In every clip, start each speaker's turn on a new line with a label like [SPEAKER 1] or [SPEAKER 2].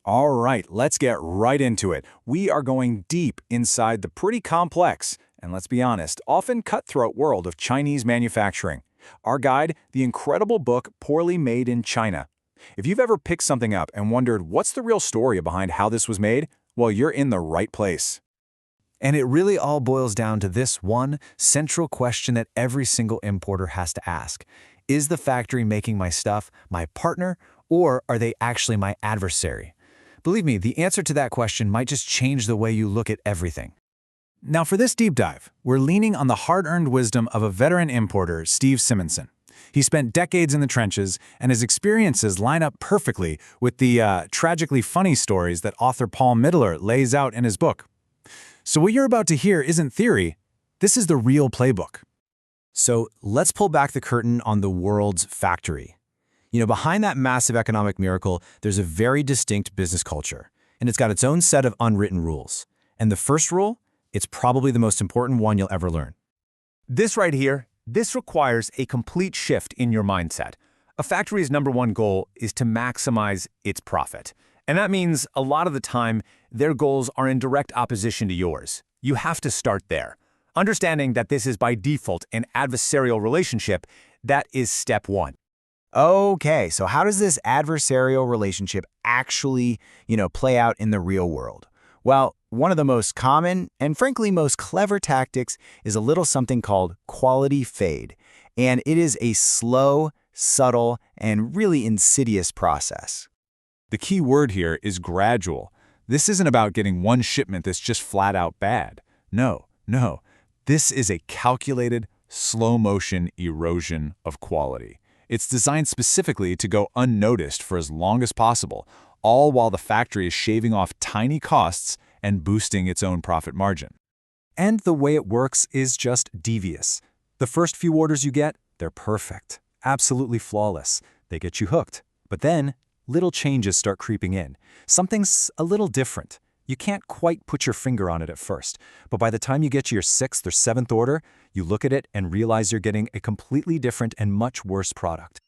[SPEAKER 1] All right, let's get right into it. We are going deep inside the pretty complex, and let's be honest, often cutthroat world of Chinese manufacturing. Our guide, the incredible book Poorly Made in China. If you've ever picked something up and wondered what's the real story behind how this was made, well, you're in the right place.
[SPEAKER 2] And it really all boils down to this one central question that every single importer has to ask. Is the factory making my stuff my partner, or are they actually my adversary? Believe me, the answer to that question might just change the way you look at everything.
[SPEAKER 1] Now for this deep dive, we're leaning on the hard-earned wisdom of a veteran importer, Steve Simonson. He spent decades in the trenches, and his experiences line up perfectly with the tragically funny stories that author Paul Midler lays out in his book. So what you're about to hear isn't theory, this is the real playbook.
[SPEAKER 2] So let's pull back the curtain on the world's factory. Behind that massive economic miracle, there's a very distinct business culture, and it's got its own set of unwritten rules. And the first rule, it's probably the most important one you'll ever learn.
[SPEAKER 3] This right here, this requires a complete shift in your mindset. A factory's number one goal is to maximize its profit. And that means a lot of the time, their goals are in direct opposition to yours. You have to start there. Understanding that this is by default an adversarial relationship, that is step one.
[SPEAKER 4] Okay, so how does this adversarial relationship actually, play out in the real world? Well, one of the most common and frankly most clever tactics is a little something called quality fade. And it is a slow, subtle, and really insidious process.
[SPEAKER 1] The key word here is gradual. This isn't about getting one shipment that's just flat out bad. No. This is a calculated, slow-motion erosion of quality. It's designed specifically to go unnoticed for as long as possible, all while the factory is shaving off tiny costs and boosting its own profit margin.
[SPEAKER 2] And the way it works is just devious. The first few orders you get, they're perfect, absolutely flawless. They get you hooked. But then, little changes start creeping in. Something's a little different. You can't quite put your finger on it at first, but by the time you get to your 6th or 7th order, you look at it and realize you're getting a completely different and much worse product.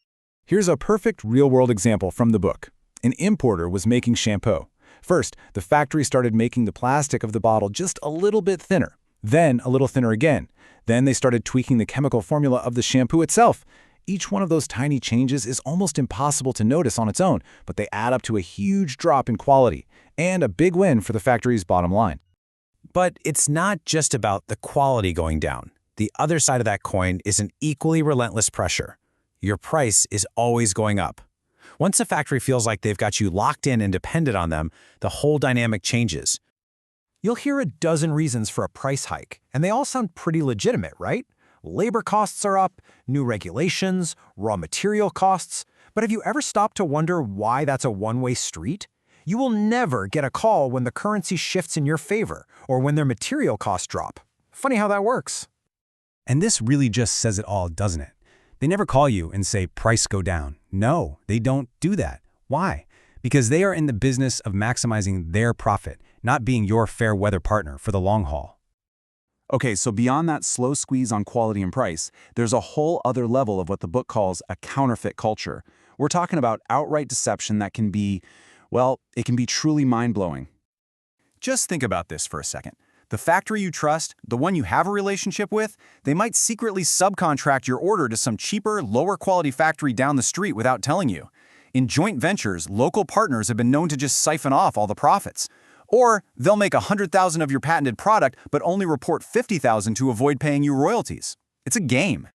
[SPEAKER 1] Here's a perfect real-world example from the book. An importer was making shampoo. First, the factory started making the plastic of the bottle just a little bit thinner, then a little thinner again. Then they started tweaking the chemical formula of the shampoo itself. Each one of those tiny changes is almost impossible to notice on its own, but they add up to a huge drop in quality and a big win for the factory's bottom line.
[SPEAKER 2] But it's not just about the quality going down. The other side of that coin is an equally relentless pressure. Your price is always going up. Once a factory feels like they've got you locked in and dependent on them, the whole dynamic changes. You'll hear a dozen reasons for a price hike, and they all sound pretty legitimate, right? Labor costs are up, new regulations, raw material costs. But have you ever stopped to wonder why that's a one-way street? You will never get a call when the currency shifts in your favor or when their material costs drop. Funny how that works.
[SPEAKER 5] And this really just says it all, doesn't it? They never call you and say, price go down. No, they don't do that. Why? Because they are in the business of maximizing their profit, not being your fair weather partner for the long haul.
[SPEAKER 1] Okay, so beyond that slow squeeze on quality and price, there's a whole other level of what the book calls a counterfeit culture. We're talking about outright deception that can be, well, it can be truly mind-blowing.
[SPEAKER 3] Just think about this for a second. The factory you trust, the one you have a relationship with, they might secretly subcontract your order to some cheaper, lower-quality factory down the street without telling you. In joint ventures, local partners have been known to just siphon off all the profits. Or they'll make $100,000 of your patented product but only report $50,000 to avoid paying you royalties. It's a game.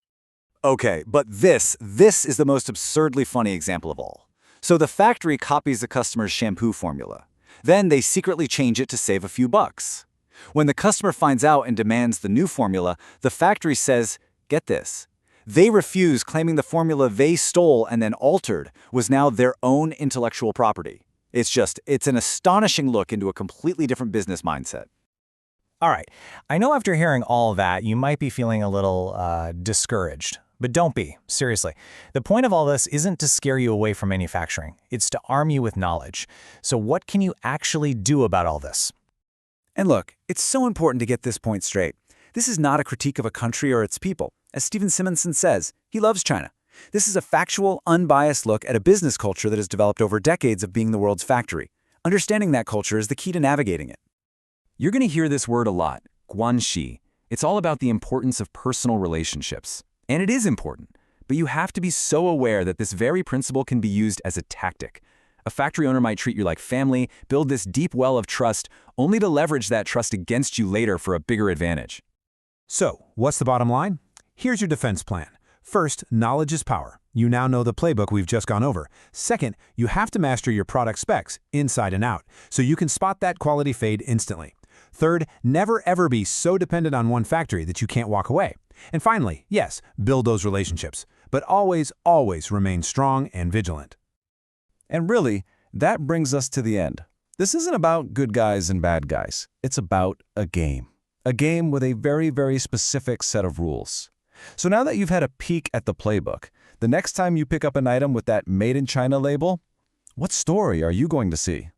[SPEAKER 6] Okay, but this is the most absurdly funny example of all. So the factory copies the customer's shampoo formula. Then they secretly change it to save a few bucks. When the customer finds out and demands the new formula, the factory says, get this, they refuse, claiming the formula they stole and then altered was now their own intellectual property. It's an astonishing look into a completely different business mindset.
[SPEAKER 2] All right, I know after hearing all that, you might be feeling a little discouraged. But don't be, seriously. The point of all this isn't to scare you away from manufacturing. It's to arm you with knowledge. So what can you actually do about all this?
[SPEAKER 6] And look, it's so important to get this point straight. This is not a critique of a country or its people. As Stephen Simonson says, he loves China. This is a factual, unbiased look at a business culture that has developed over decades of being the world's factory.
[SPEAKER 3] Understanding that culture is the key to navigating it. You're going to hear this word a lot, guanxi. It's all about the importance of personal relationships. And it is important, but you have to be so aware that this very principle can be used as a tactic. A factory owner might treat you like family, build this deep well of trust, only to leverage that trust against you later for a bigger advantage.
[SPEAKER 5] So, what's the bottom line? Here's your defense plan. First, knowledge is power. You now know the playbook we've just gone over. Second, you have to master your product specs, inside and out, so you can spot that quality fade instantly. Third, never ever be so dependent on one factory that you can't walk away. And finally, yes, build those relationships, but always, always remain strong and vigilant.
[SPEAKER 3] And really, that brings us to the end. This isn't about good guys and bad guys. It's about a game. A game with a very, very specific set of rules. So now that you've had a peek at the playbook, the next time you pick up an item with that Made in China label, what story are you going to see?